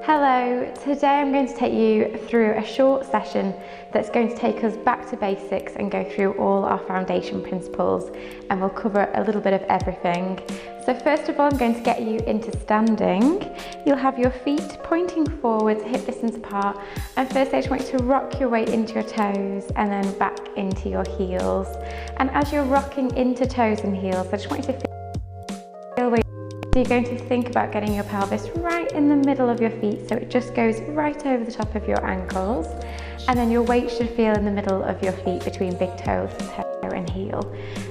Hello, today I'm going to take you through a short session that's going to take us back to basics and go through all our foundation principles, and we'll cover a little bit of everything. So first of all, I'm going to get you into standing. You'll have your feet pointing forwards, hip distance apart, and first I just want you to rock your weight into your toes and then back into your heels. And as you're rocking into toes and heels, I just want you to feel weight. So you're going to think about getting your pelvis right in the middle of your feet, so it just goes right over the top of your ankles, and then your weight should feel in the middle of your feet between big toe and heel.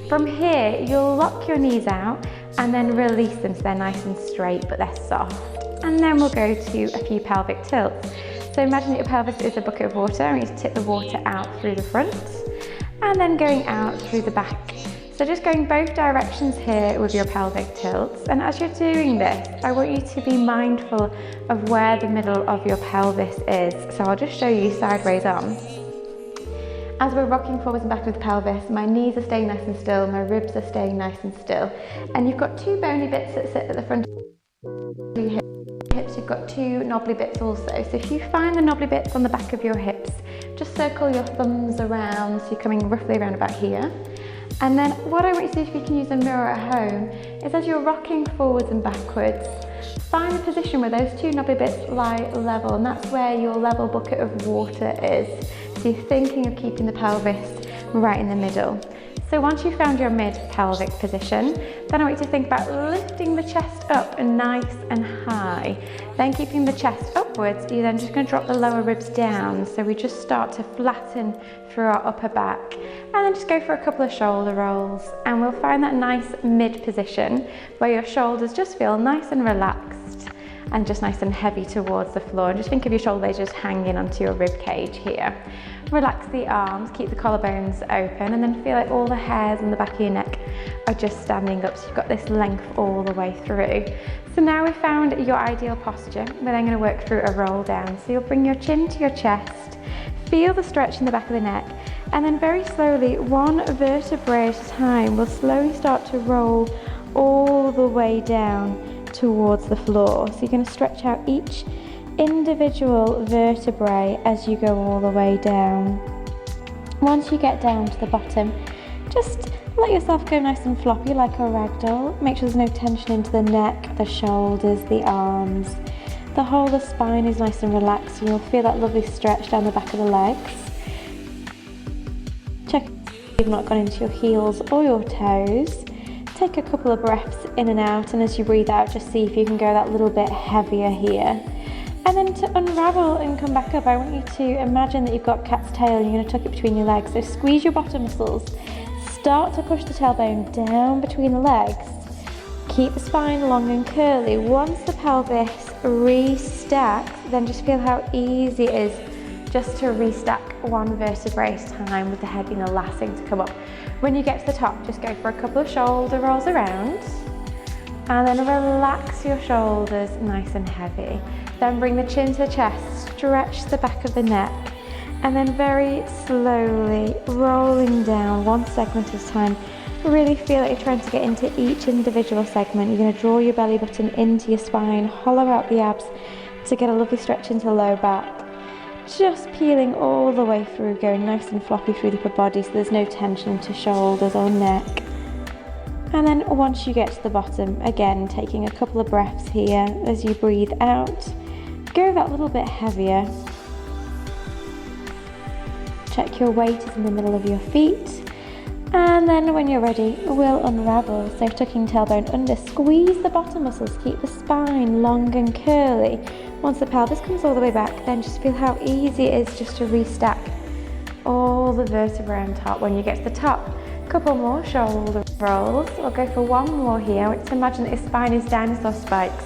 From here, you'll lock your knees out and then release them so they're nice and straight but they're soft. And then we'll go to a few pelvic tilts. So imagine that your pelvis is a bucket of water, and you just tip the water out through the front and then going out through the back. So just going both directions here with your pelvic tilts, and as you're doing this, I want you to be mindful of where the middle of your pelvis is. So I'll just show you sideways on. As we're rocking forwards and back with the pelvis, my knees are staying nice and still, my ribs are staying nice and still, and you've got two bony bits that sit at the front of your hips. You've got two knobbly bits also. So if you find the knobbly bits on the back of your hips, just circle your thumbs around, so you're coming roughly around about here. And then what I want you to do, if you can use a mirror at home, is as you're rocking forwards and backwards, find a position where those two knobbly bits lie level, and that's where your level bucket of water is. So you're thinking of keeping the pelvis right in the middle. So once you've found your mid-pelvic position, then I want you to think about lifting the chest up and nice and high. Then keeping the chest upwards, you're then just going to drop the lower ribs down. So we just start to flatten through our upper back. And then just go for a couple of shoulder rolls. And we'll find that nice mid position where your shoulders just feel nice and relaxed and just nice and heavy towards the floor. And just think of your shoulder blades just hanging onto your rib cage here. Relax the arms, keep the collarbones open, and then feel like all the hairs on the back of your neck are just standing up, so you've got this length all the way through. So now we've found your ideal posture, we're then going to work through a roll down. So you'll bring your chin to your chest, feel the stretch in the back of the neck, and then very slowly, one vertebrae at a time, we'll slowly start to roll all the way down towards the floor. So you're going to stretch out each individual vertebrae as you go all the way down. Once you get down to the bottom, just let yourself go nice and floppy like a ragdoll. Make sure there's no tension into the neck, the shoulders, the arms. The whole of the spine is nice and relaxed, and you'll feel that lovely stretch down the back of the legs. Check if you've not gone into your heels or your toes. Take a couple of breaths in and out, and as you breathe out, just see if you can go that little bit heavier here. And then to unravel and come back up, I want you to imagine that you've got cat's tail and you're going to tuck it between your legs. So squeeze your bottom muscles. Start to push the tailbone down between the legs. Keep the spine long and curly. Once the pelvis restacks, then just feel how easy it is just to restack one vertebrae at a time, with the head being the last thing to come up. When you get to the top, just go for a couple of shoulder rolls around, and then relax your shoulders nice and heavy. Then bring the chin to the chest, stretch the back of the neck, and then very slowly rolling down one segment at a time. Really feel like you're trying to get into each individual segment. You're going to draw your belly button into your spine, hollow out the abs to get a lovely stretch into the low back. Just peeling all the way through, going nice and floppy through the upper body so there's no tension into shoulders or neck. And then once you get to the bottom, again taking a couple of breaths here as you breathe out. Go that little bit heavier. Check your weight is in the middle of your feet. And then when you're ready, we'll unravel. So tucking tailbone under, squeeze the bottom muscles, keep the spine long and curly. Once the pelvis comes all the way back, then just feel how easy it is just to restack all the vertebrae on top. When you get to the top, a couple more shoulder rolls. We'll go for one more here. I want you to imagine that your spine is dinosaur spikes.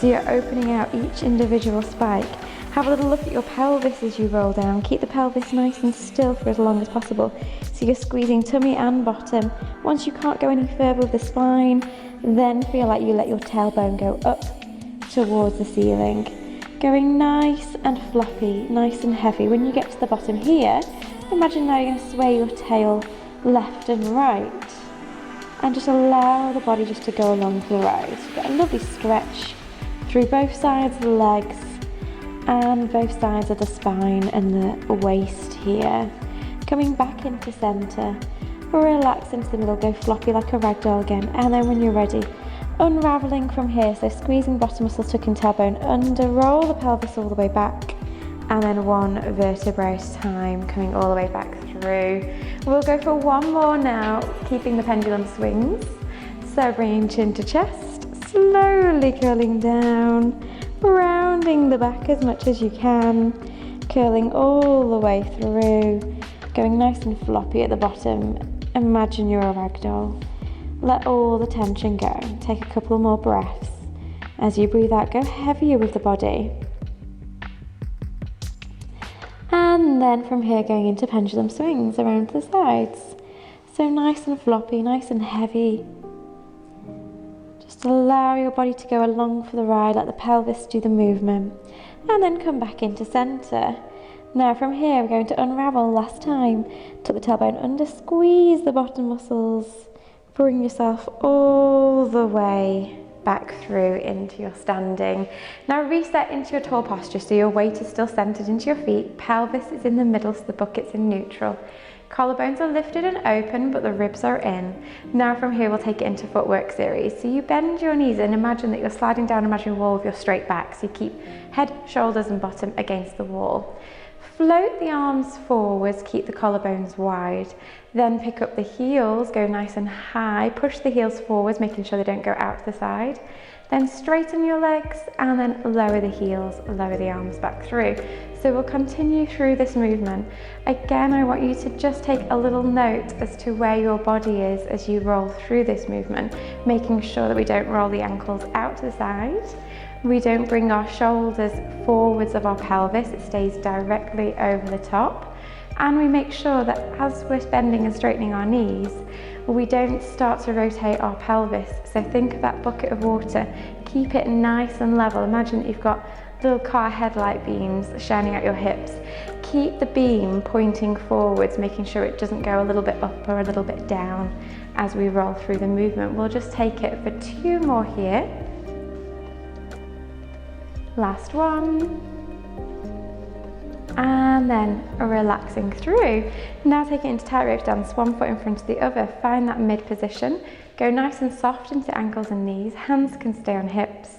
So you're opening out each individual spike. Have a little look at your pelvis as you roll down. Keep the pelvis nice and still for as long as possible. So you're squeezing tummy and bottom. Once you can't go any further with the spine, then feel like you let your tailbone go up towards the ceiling. Going nice and floppy, nice and heavy. When you get to the bottom here, imagine now you're going to sway your tail left and right. And just allow the body just to go along for the ride. So get a lovely stretch through both sides of the legs, and both sides of the spine and the waist here. Coming back into center, relax into the middle, go floppy like a ragdoll again, and then when you're ready, unraveling from here, so squeezing bottom muscle, tucking tailbone under, roll the pelvis all the way back, and then one vertebra at a time, coming all the way back through. We'll go for one more now, keeping the pendulum swings. So bringing chin to chest, slowly curling down, rounding the back as much as you can, curling all the way through, going nice and floppy at the bottom. Imagine you're a ragdoll. Let all the tension go. Take a couple more breaths. As you breathe out, go heavier with the body. And then from here, going into pendulum swings around the sides. So nice and floppy, nice and heavy. Just allow your body to go along for the ride, let the pelvis do the movement, and then come back into center. Now from here, we're going to unravel last time. Tuck the tailbone under, squeeze the bottom muscles, bring yourself all the way back through into your standing. Now reset into your tall posture, so your weight is still centered into your feet, pelvis is in the middle, so the bucket's in neutral. Collarbones are lifted and open, but the ribs are in. Now from here, we'll take it into footwork series. So you bend your knees and imagine that you're sliding down an imaginary wall with your straight back. So you keep head, shoulders and bottom against the wall. Float the arms forwards, keep the collarbones wide. Then pick up the heels, go nice and high. Push the heels forwards, making sure they don't go out to the side. Then straighten your legs and then lower the heels, lower the arms back through. So we'll continue through this movement. Again, I want you to just take a little note as to where your body is as you roll through this movement, making sure that we don't roll the ankles out to the side. We don't bring our shoulders forwards of our pelvis, it stays directly over the top. And we make sure that as we're bending and straightening our knees, we don't start to rotate our pelvis. So think of that bucket of water, keep it nice and level. Imagine that you've got little car headlight beams shining out your hips. Keep the beam pointing forwards, making sure it doesn't go a little bit up or a little bit down as we roll through the movement. We'll just take it for 2 more here. Last one. And then relaxing through. Now take it into tightrope dance, one foot in front of the other. Find that mid position. Go nice and soft into ankles and knees. Hands can stay on hips.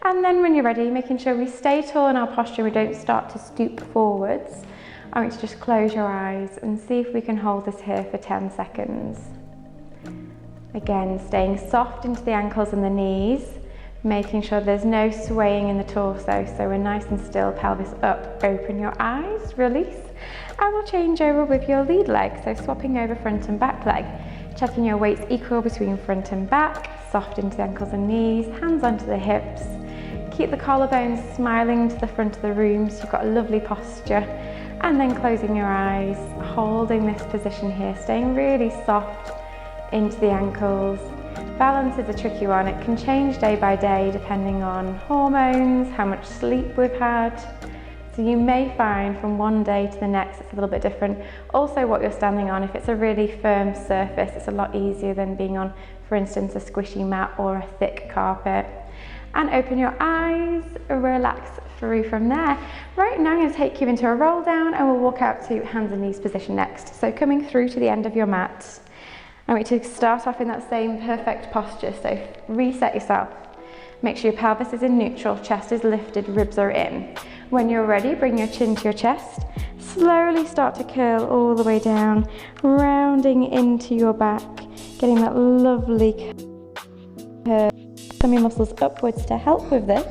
And then when you're ready, making sure we stay tall in our posture, we don't start to stoop forwards. I want you to just close your eyes and see if we can hold this here for 10 seconds. Again, staying soft into the ankles and the knees, making sure there's no swaying in the torso, so we're nice and still, pelvis up, open your eyes, release, and we'll change over with your lead leg, so swapping over front and back leg, checking your weights equal between front and back, soft into the ankles and knees, hands onto the hips, keep the collarbones smiling to the front of the room so you've got a lovely posture, and then closing your eyes, holding this position here, staying really soft into the ankles. Balance is a tricky one. It can change day by day depending on hormones, how much sleep we've had. So you may find from one day to the next it's a little bit different. Also what you're standing on, if it's a really firm surface, it's a lot easier than being on, for instance, a squishy mat or a thick carpet. And open your eyes, relax through from there. Right, now I'm going to take you into a roll down and we'll walk out to hands and knees position next. So coming through to the end of your mat. I want you to start off in that same perfect posture, so reset yourself. Make sure your pelvis is in neutral, chest is lifted, ribs are in. When you're ready, bring your chin to your chest. Slowly start to curl all the way down, rounding into your back, getting that lovely curve. Tummy muscles upwards to help with this.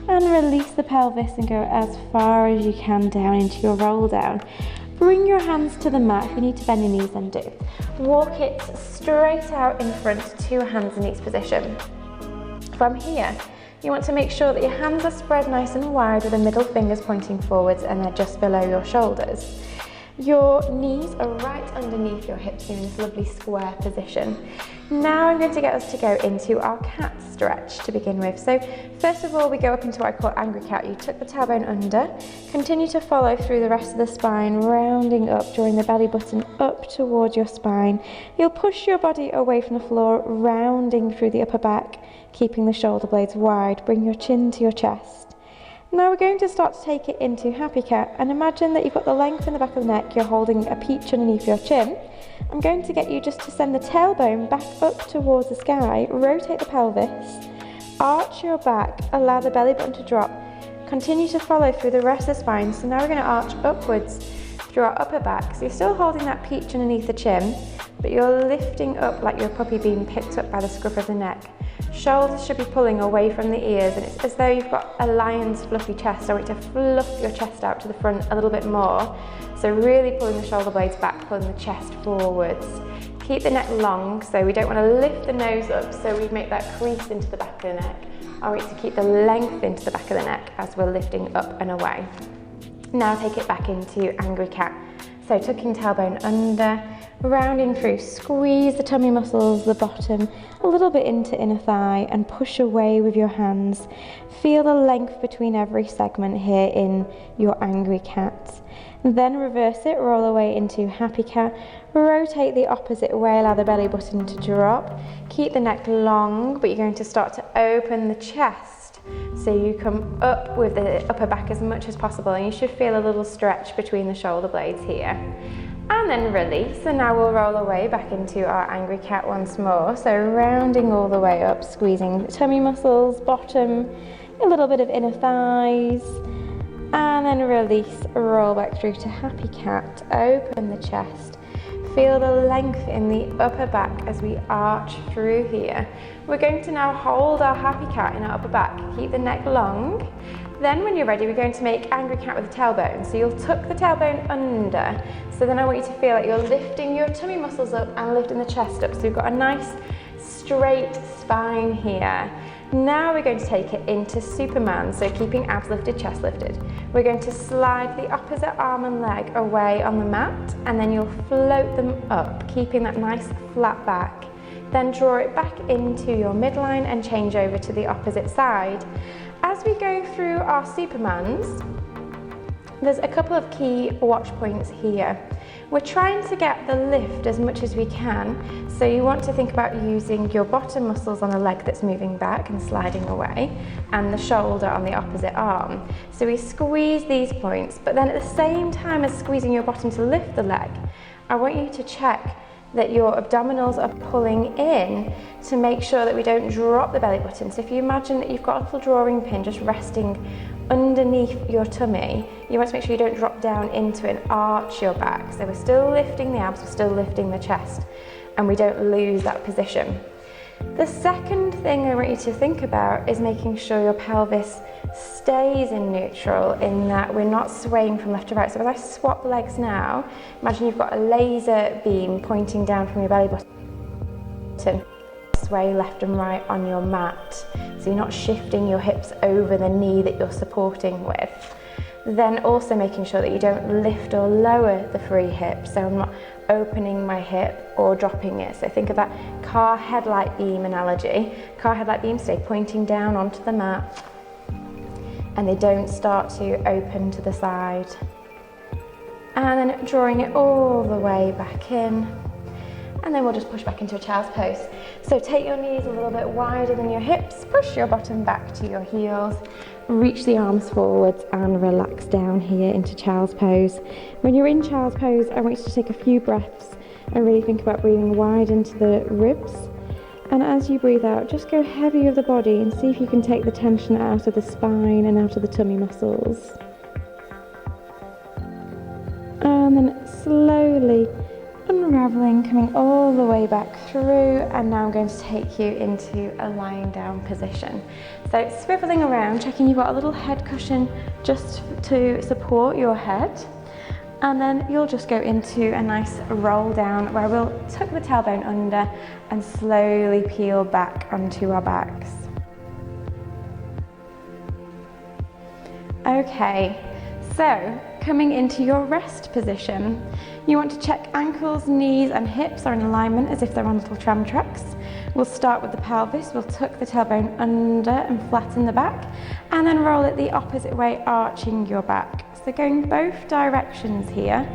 And release the pelvis and go as far as you can down into your roll down. Bring your hands to the mat. If you need to bend your knees, then do. Walk it straight out in front to hands and knees position. From here, you want to make sure that your hands are spread nice and wide with the middle fingers pointing forwards and they're just below your shoulders. Your knees are right underneath your hips in this lovely square position. Now I'm going to get us to go into our cat stretch to begin with. So first of all, we go up into what I call angry cat. You tuck the tailbone under, continue to follow through the rest of the spine, rounding up, drawing the belly button up towards your spine. You'll push your body away from the floor, rounding through the upper back, keeping the shoulder blades wide. Bring your chin to your chest. Now we're going to start to take it into Happy Cat, and imagine that you've got the length in the back of the neck, you're holding a peach underneath your chin. I'm going to get you just to send the tailbone back up towards the sky, rotate the pelvis, arch your back, allow the belly button to drop, continue to follow through the rest of the spine. So now we're going to arch upwards through our upper back. So you're still holding that peach underneath the chin, but you're lifting up like your puppy being picked up by the scruff of the neck. Shoulders should be pulling away from the ears, and it's as though you've got a lion's fluffy chest. I want you to fluff your chest out to the front a little bit more. So really pulling the shoulder blades back, pulling the chest forwards. Keep the neck long, so we don't want to lift the nose up, so we make that crease into the back of the neck. I want you to keep the length into the back of the neck as we're lifting up and away. Now take it back into Angry Cat. So tucking tailbone under, rounding through, squeeze the tummy muscles, the bottom, a little bit into inner thigh, and push away with your hands. Feel the length between every segment here in your Angry Cat. Then reverse it, roll away into Happy Cat. Rotate the opposite way, allow the belly button to drop. Keep the neck long, but you're going to start to open the chest. So you come up with the upper back as much as possible, and you should feel a little stretch between the shoulder blades here. And then release, and now we'll roll away back into our Angry Cat once more. So rounding all the way up, squeezing the tummy muscles, bottom, a little bit of inner thighs, and then release, roll back through to Happy Cat, open the chest. Feel the length in the upper back as we arch through here. We're going to now hold our Happy Cat in our upper back. Keep the neck long. Then when you're ready, we're going to make Angry Cat with the tailbone. So you'll tuck the tailbone under. So then I want you to feel like you're lifting your tummy muscles up and lifting the chest up. So we've got a nice straight spine here. Now we're going to take it into Superman, so keeping abs lifted, chest lifted. We're going to slide the opposite arm and leg away on the mat, and then you'll float them up, keeping that nice flat back. Then draw it back into your midline and change over to the opposite side. As we go through our Supermans, there's a couple of key watch points here. We're trying to get the lift as much as we can, so you want to think about using your bottom muscles on the leg that's moving back and sliding away, and the shoulder on the opposite arm. So we squeeze these points, but then at the same time as squeezing your bottom to lift the leg, I want you to check that your abdominals are pulling in to make sure that we don't drop the belly button. So if you imagine that you've got a little drawing pin just resting underneath your tummy, you want to make sure you don't drop down into it and arch your back. So we're still lifting the abs, we're still lifting the chest, and we don't lose that position. The second thing I want you to think about is making sure your pelvis stays in neutral, in that we're not swaying from left to right. So as I swap legs now, imagine you've got a laser beam pointing down from your belly button. Sway left and right on your mat, so you're not shifting your hips over the knee that you're supporting with. Then also making sure that you don't lift or lower the free hip, so I'm not opening my hip or dropping it. So think of that car headlight beam analogy. Car headlight beams stay pointing down onto the mat, and they don't start to open to the side. And then drawing it all the way back in. And then we'll just push back into a child's pose. So take your knees a little bit wider than your hips, push your bottom back to your heels, reach the arms forwards and relax down here into child's pose. When you're in child's pose, I want you to take a few breaths and really think about breathing wide into the ribs. And as you breathe out, just go heavy with the body and see if you can take the tension out of the spine and out of the tummy muscles. And then slowly unraveling, coming all the way back through, and now I'm going to take you into a lying down position. So swiveling around, checking you've got a little head cushion just to support your head, and then you'll just go into a nice roll down where we'll tuck the tailbone under and slowly peel back onto our backs. Okay, so coming into your rest position, you want to check ankles, knees and hips are in alignment as if they're on little tram tracks. We'll start with the pelvis, we'll tuck the tailbone under and flatten the back, and then roll it the opposite way, arching your back. So going both directions here.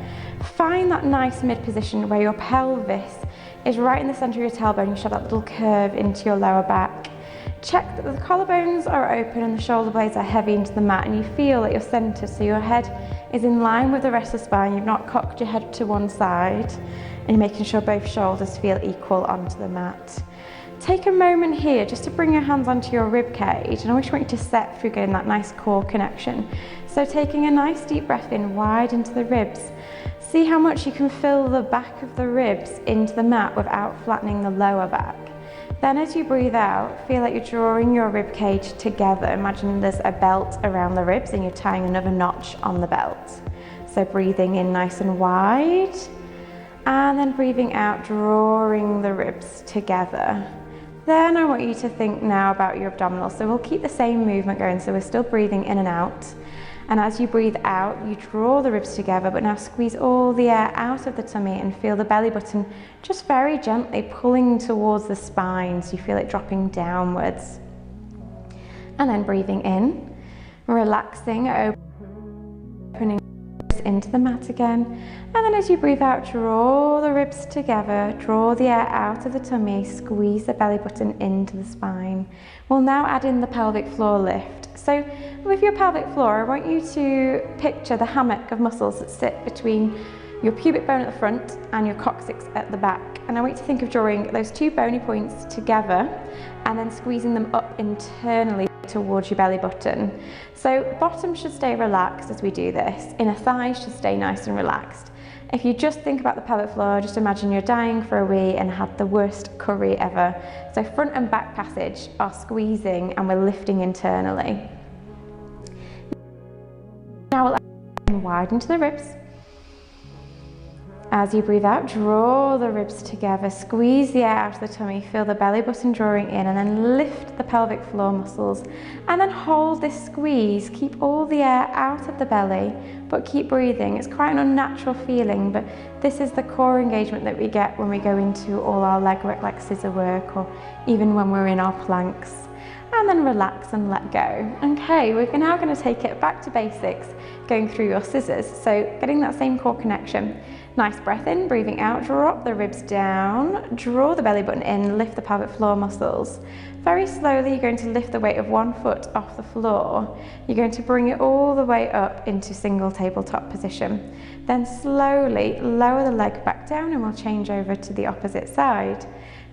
Find that nice mid position where your pelvis is right in the center of your tailbone. You show that little curve into your lower back. Check that the collarbones are open and the shoulder blades are heavy into the mat, and you feel that you're centered, so your head is in line with the rest of the spine. You've not cocked your head to one side, and you're making sure both shoulders feel equal onto the mat. Take a moment here just to bring your hands onto your rib cage, and I just want you to set through getting that nice core connection. So taking a nice deep breath in wide into the ribs. See how much you can fill the back of the ribs into the mat without flattening the lower back. Then as you breathe out, feel like you're drawing your rib cage together. Imagine there's a belt around the ribs and you're tying another notch on the belt. So breathing in nice and wide, and then breathing out, drawing the ribs together. Then I want you to think now about your abdominals. So we'll keep the same movement going, so we're still breathing in and out. And as you breathe out, you draw the ribs together, but now squeeze all the air out of the tummy and feel the belly button just very gently pulling towards the spine, so you feel it dropping downwards. And then breathing in, relaxing, opening into the mat again. And then as you breathe out, draw the ribs together, draw the air out of the tummy, squeeze the belly button into the spine. We'll now add in the pelvic floor lift. So with your pelvic floor, I want you to picture the hammock of muscles that sit between your pubic bone at the front and your coccyx at the back. And I want you to think of drawing those two bony points together and then squeezing them up internally towards your belly button. So bottom should stay relaxed as we do this. Inner thighs should stay nice and relaxed. If you just think about the pelvic floor, just imagine you're dying for a wee and had the worst curry ever. So front and back passage are squeezing and we're lifting internally. Now we'll add wide into the ribs. As you breathe out, draw the ribs together, squeeze the air out of the tummy, feel the belly button drawing in, and then lift the pelvic floor muscles. And then hold this squeeze, keep all the air out of the belly, but keep breathing. It's quite an unnatural feeling, but this is the core engagement that we get when we go into all our leg work like scissor work, or even when we're in our planks. And then relax and let go. Okay, we're now going to take it back to basics, going through your scissors. So getting that same core connection. Nice breath in, breathing out, drop the ribs down, draw the belly button in, lift the pelvic floor muscles. Very slowly, you're going to lift the weight of one foot off the floor. You're going to bring it all the way up into single tabletop position. Then slowly lower the leg back down and we'll change over to the opposite side.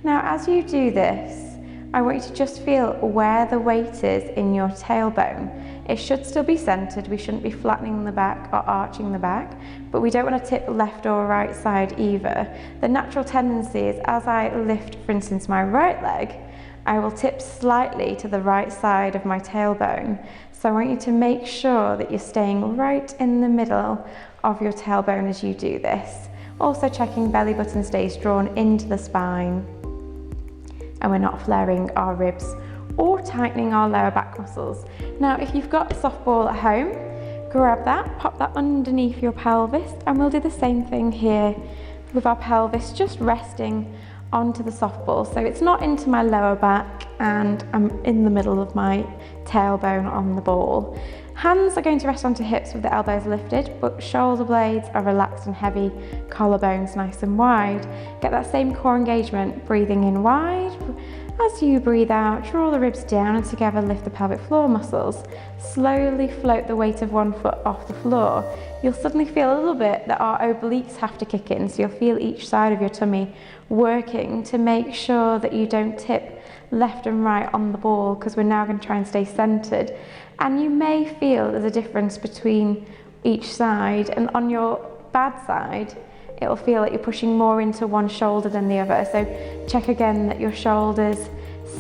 Now, as you do this, I want you to just feel where the weight is in your tailbone. It should still be centered. We shouldn't be flattening the back or arching the back, but we don't want to tip left or right side either. The natural tendency is as I lift, for instance, my right leg, I will tip slightly to the right side of my tailbone. So I want you to make sure that you're staying right in the middle of your tailbone as you do this. Also checking belly button stays drawn into the spine, and we're not flaring our ribs or tightening our lower back muscles. Now, if you've got a soft ball at home, grab that, pop that underneath your pelvis, and we'll do the same thing here with our pelvis, just resting onto the soft ball. So it's not into my lower back and I'm in the middle of my tailbone on the ball. Hands are going to rest onto hips with the elbows lifted, but shoulder blades are relaxed and heavy, collarbones nice and wide. Get that same core engagement, breathing in wide. As you breathe out, draw the ribs down and together lift the pelvic floor muscles. Slowly float the weight of one foot off the floor. You'll suddenly feel a little bit that our obliques have to kick in, so you'll feel each side of your tummy working to make sure that you don't tip left and right on the ball, because we're now going to try and stay centered. And you may feel there's a difference between each side, and on your bad side, it'll feel like you're pushing more into one shoulder than the other. So check again that your shoulders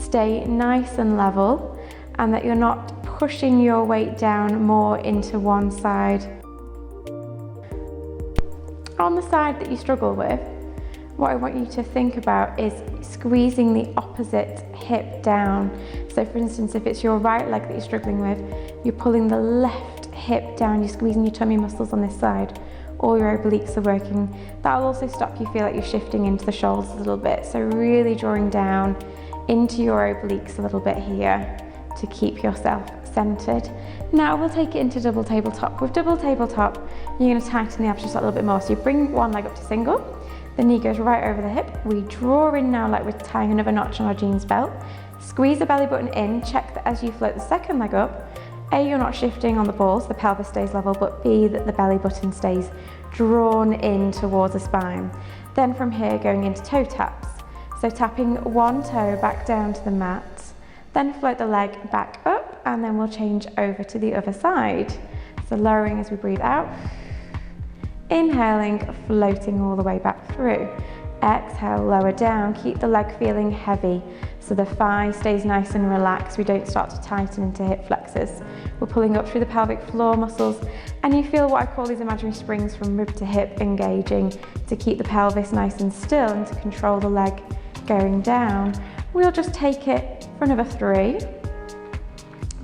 stay nice and level and that you're not pushing your weight down more into one side. On the side that you struggle with, what I want you to think about is squeezing the opposite hip down. So for instance, if it's your right leg that you're struggling with, you're pulling the left hip down, you're squeezing your tummy muscles on this side. All your obliques are working. That'll also stop you feel like you're shifting into the shoulders a little bit. So really drawing down into your obliques a little bit here to keep yourself centered. Now we'll take it into double tabletop. With double tabletop, you're going to tighten the abs just a little bit more. So you bring one leg up to single, the knee goes right over the hip. We draw in now like we're tying another notch on our jeans belt. Squeeze the belly button in, check that as you float the second leg up, A, you're not shifting on the ball so the pelvis stays level, but B, that the belly button stays drawn in towards the spine. Then from here, going into toe taps. So tapping one toe back down to the mat, then float the leg back up, and then we'll change over to the other side. So lowering as we breathe out, inhaling, floating all the way back through. Exhale, lower down, keep the leg feeling heavy so the thigh stays nice and relaxed. We don't start to tighten into hip flexors. We're pulling up through the pelvic floor muscles, and you feel what I call these imaginary springs from rib to hip engaging to keep the pelvis nice and still and to control the leg going down. We'll just take it for another 3.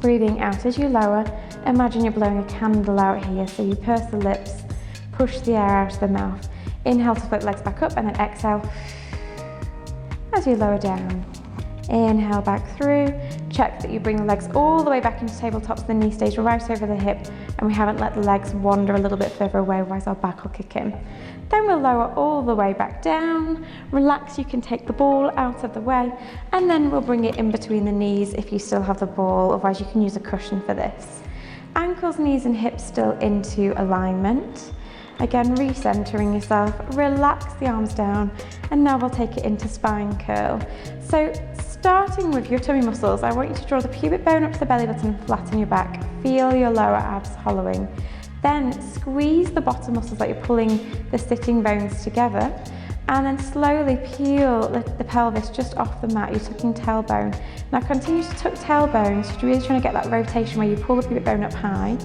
Breathing out as you lower. Imagine you're blowing a candle out here, so you purse the lips, push the air out of the mouth. Inhale to float the legs back up, and then exhale as you lower down. Inhale back through. Check that you bring the legs all the way back into tabletop so the knee stays right over the hip and we haven't let the legs wander a little bit further away, otherwise our back will kick in. Then we'll lower all the way back down. Relax, you can take the ball out of the way, and then we'll bring it in between the knees if you still have the ball, otherwise you can use a cushion for this. Ankles, knees and hips still into alignment. Again, recentering yourself, relax the arms down, and now we'll take it into spine curl. So starting with your tummy muscles, I want you to draw the pubic bone up to the belly button and flatten your back. Feel your lower abs hollowing. Then squeeze the bottom muscles like you're pulling the sitting bones together, and then slowly peel the pelvis just off the mat. You're tucking tailbone. Now continue to tuck tailbone, so you're really trying to get that rotation where you pull the pubic bone up high.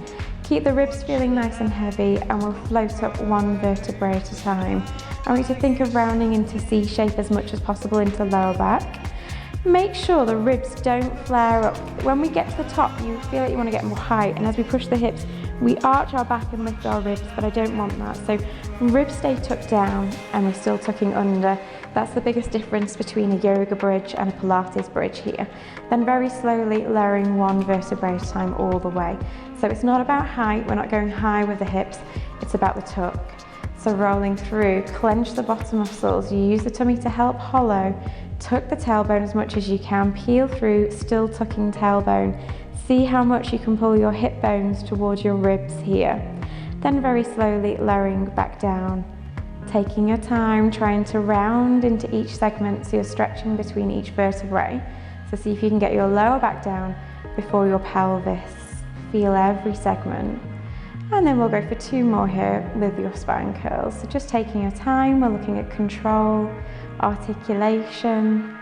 Keep the ribs feeling nice and heavy, and we'll float up one vertebrae at a time. I want you to think of rounding into C shape as much as possible into lower back. Make sure the ribs don't flare up. When we get to the top, you feel like you want to get more height, and as we push the hips, we arch our back and lift our ribs, but I don't want that. So ribs stay tucked down and we're still tucking under. That's the biggest difference between a yoga bridge and a Pilates bridge here. Then very slowly lowering one vertebrae at a time all the way. So it's not about height, we're not going high with the hips, it's about the tuck. So rolling through, clench the bottom muscles, you use the tummy to help hollow, tuck the tailbone as much as you can, peel through, still tucking tailbone. See how much you can pull your hip bones towards your ribs here. Then very slowly lowering back down. Taking your time, trying to round into each segment so you're stretching between each vertebrae. So see if you can get your lower back down before your pelvis. Feel every segment. And then we'll go for 2 more here with your spine curls. So just taking your time, we're looking at control, articulation,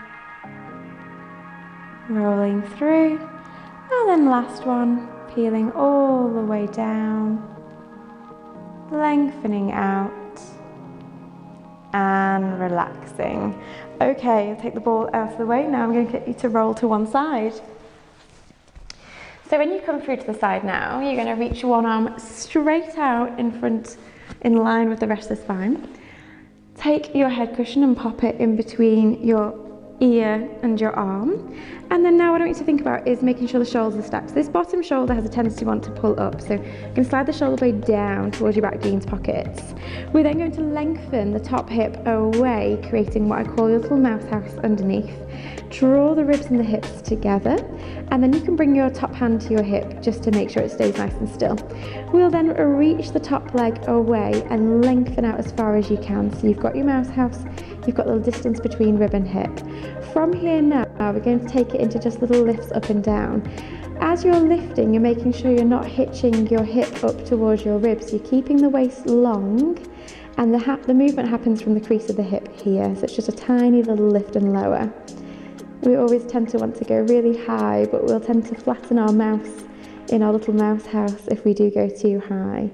rolling through. And then last one, peeling all the way down, lengthening out and relaxing. Okay, I'll take the ball out of the way. Now I'm going to get you to roll to one side. So when you come through to the side now, you're going to reach one arm straight out in front, in line with the rest of the spine. Take your head cushion and pop it in between your ear and your arm. And then now what I want you to think about is making sure the shoulders are stacked. So this bottom shoulder has a tendency to want to pull up. So you're going to slide the shoulder blade down towards your back jeans pockets. We're then going to lengthen the top hip away, creating what I call your little mouse house underneath. Draw the ribs and the hips together, and then you can bring your top hand to your hip just to make sure it stays nice and still. We'll then reach the top leg away and lengthen out as far as you can. So you've got your mouse house, you've got the distance between rib and hip. From here now, we're going to take it into just little lifts up and down. As you're lifting, you're making sure you're not hitching your hip up towards your ribs. You're keeping the waist long, and the movement happens from the crease of the hip here. So it's just a tiny little lift and lower. We always tend to want to go really high, but we'll tend to flatten our mouse in our little mouse house if we do go too high.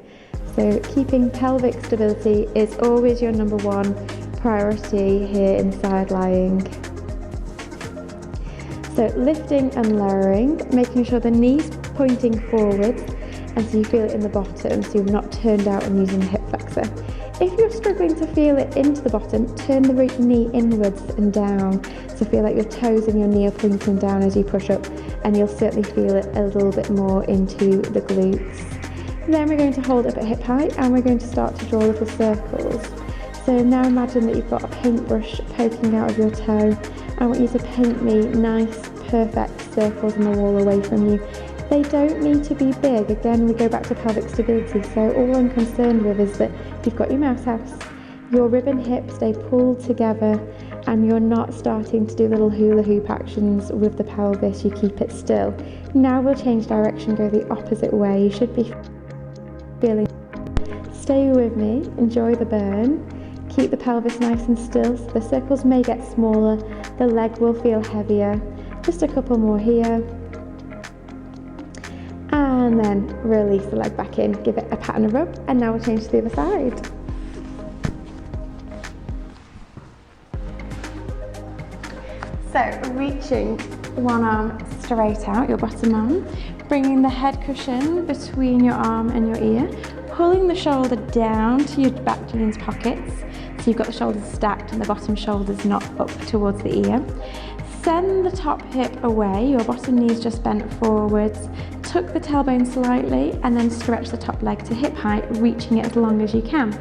So keeping pelvic stability is always your number 1 priority here in side lying. So lifting and lowering, making sure the knees pointing forwards, and so you feel it in the bottom, so you're not turned out and using the hip flexor. If you're struggling to feel it into the bottom, turn the knee inwards and down, so feel like your toes and your knee are pointing down as you push up, and you'll certainly feel it a little bit more into the glutes. Then we're going to hold up at hip height, and we're going to start to draw little circles. So now imagine that you've got a paintbrush poking out of your toe. I want you to paint me nice, perfect circles on the wall away from you. They don't need to be big. Again, we go back to pelvic stability. So all I'm concerned with is that you've got your mouse house, your rib and hip stay pulled together, and you're not starting to do little hula hoop actions with the pelvis. You keep it still. Now we'll change direction, go the opposite way. You should be feeling. Stay with me, enjoy the burn. Keep the pelvis nice and still. So the circles may get smaller, the leg will feel heavier. Just a couple more here. And then release the leg back in, give it a pat and a rub, and now we'll change to the other side. So reaching one arm straight out, your bottom arm, bringing the head cushion between your arm and your ear, pulling the shoulder down to your back jeans pockets, so you've got the shoulders stacked and the bottom shoulder's not up towards the ear. Send the top hip away, your bottom knee's just bent forwards, tuck the tailbone slightly and then stretch the top leg to hip height, reaching it as long as you can.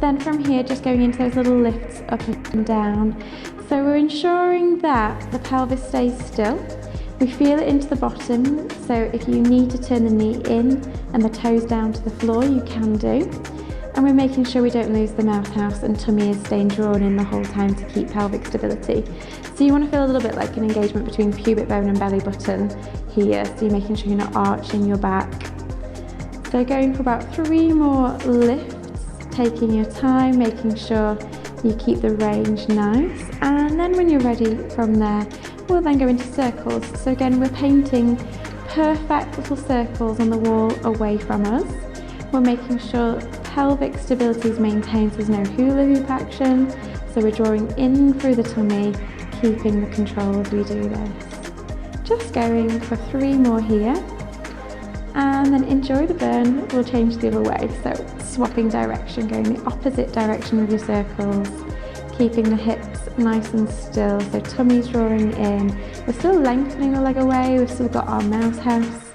Then from here, just going into those little lifts up and down. So we're ensuring that the pelvis stays still. We feel it into the bottom, so if you need to turn the knee in and the toes down to the floor, you can do. And we're making sure we don't lose the mouth house and tummy is staying drawn in the whole time to keep pelvic stability. So you want to feel a little bit like an engagement between pubic bone and belly button here, so you're making sure you're not arching your back. So going for about 3 more lifts, taking your time, making sure you keep the range nice, and then when you're ready from there, we'll then go into circles. So again, we're painting perfect little circles on the wall away from us. We're making sure pelvic stability is maintained, so there's no hula hoop action. So we're drawing in through the tummy, keeping the control as we do this. Just going for 3 more here, and then enjoy the burn. We'll change the other way, so swapping direction, going the opposite direction with your circles, keeping the hips nice and still, so tummy's drawing in. We're still lengthening the leg away, we've still got our mouse house.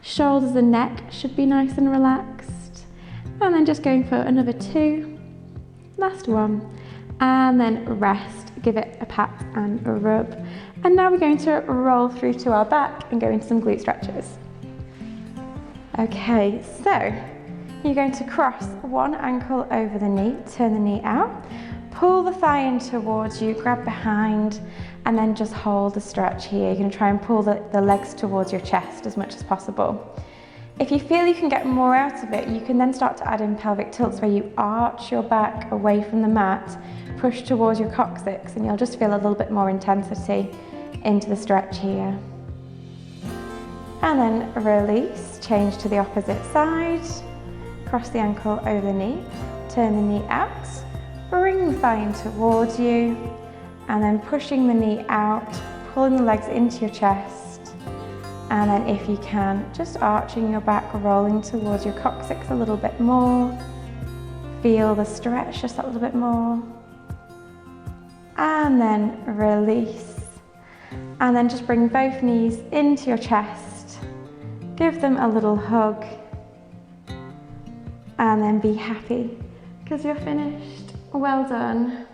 Shoulders and neck should be nice and relaxed. And then just going for another 2, last one, and then rest, give it a pat and a rub. And now we're going to roll through to our back and go into some glute stretches. Okay, so you're going to cross one ankle over the knee, turn the knee out, pull the thigh in towards you, grab behind, and then just hold the stretch here. You're going to try and pull the legs towards your chest as much as possible. If you feel you can get more out of it, you can then start to add in pelvic tilts where you arch your back away from the mat, push towards your coccyx, and you'll just feel a little bit more intensity into the stretch here. And then release, change to the opposite side, cross the ankle over the knee, turn the knee out, bring the thigh in towards you, and then pushing the knee out, pulling the legs into your chest, and then if you can, just arching your back, rolling towards your coccyx a little bit more, feel the stretch just a little bit more, and then release, and then just bring both knees into your chest, give them a little hug, and then be happy because you're finished. Well done.